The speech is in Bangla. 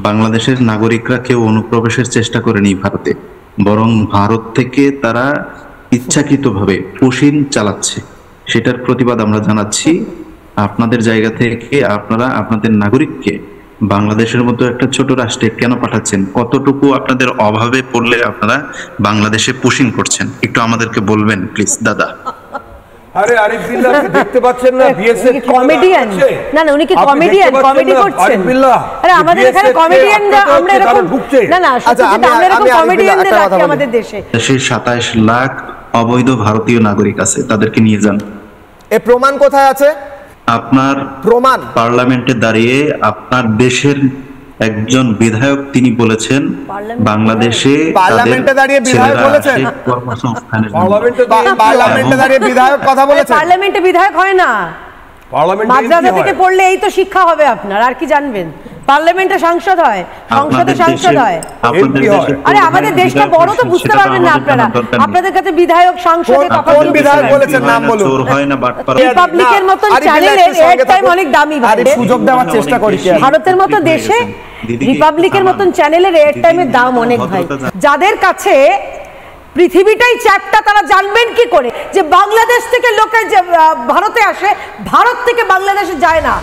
বাংলাদেশের নাগরিকরা কেউ অনুপ্রবেশের চেষ্টা করেনি ভারতে, বরং ভারত থেকে তারা ইচ্ছাকৃতভাবে পুশিং চালাচ্ছে। সেটার প্রতিবাদ আমরা জানাচ্ছি। আপনাদের জায়গা থেকে আপনারা আপনাদের নাগরিককে বাংলাদেশের মতো একটা ছোট রাষ্ট্রে কেন পাঠাচ্ছেন? কতটুকু আপনাদের অভাবে পড়লে আপনারা বাংলাদেশে পুশিং করছেন, একটু আমাদেরকে বলবেন প্লিজ দাদা। আরে আরিফ বিল্লাহ দেখতে পাচ্ছেন না বিএসএফ কমেডিয়ান? না না, উনি কি কমেডিয়ান? কমেডি করছেন? আরে আমাদের এখানে কমেডিয়ানরা আমরা এরকম না না, সত্যি আমরা এরকম কমেডিয়ানদের রাখি আমাদের দেশে। দেশের 27 লাখ অবৈধ ভারতীয় নাগরিক আছে, তাদেরকে নিয়ে যান। এ প্রমাণ কোথায় আছে? আপনার প্রমাণ পার্লামেন্টে দাঁড়িয়ে আপনার দেশের একজন বিধায়ক তিনি বলেছেন বাংলাদেশে পার্লামেন্টে দাঁড়িয়ে বিধায়ক বলেছেন, পার্লামেন্টে দাঁড়িয়ে বিধায়ক কথা বলেছেন। পার্লামেন্টে বিধায়ক হয় না, মাদ্রাসা থেকে পড়লে এই তো শিক্ষা হবে আপনার, আর কি জানবেন? পার্লামেন্টে সাংসদ হয়, সংসদে সাংসদ হয়। আরে আমাদের দেশটা বড় তো, বুঝতে পারবেন না আপনারা? আপনাদের কাছে বিধায়ক সংসদে কোন বিধায়ক বলেছেন নাম বলুন। রিপাবলিকের মতন চ্যানেলের এয়ার টাইম অনেক দামি, সুযোগ দেওয়ার চেষ্টা করি। ভারতের মতো দেশে রিপাবলিকের মতন চ্যানেলের এয়ার টাইমের দাম অনেক ভাই। যাদের কাছে পৃথিবীটাই চ্যাপ্টা, তারা জানবেন কি করে যে বাংলাদেশ থেকে লোকে ভারতে আসে, ভারত থেকে বাংলাদেশে যায় না?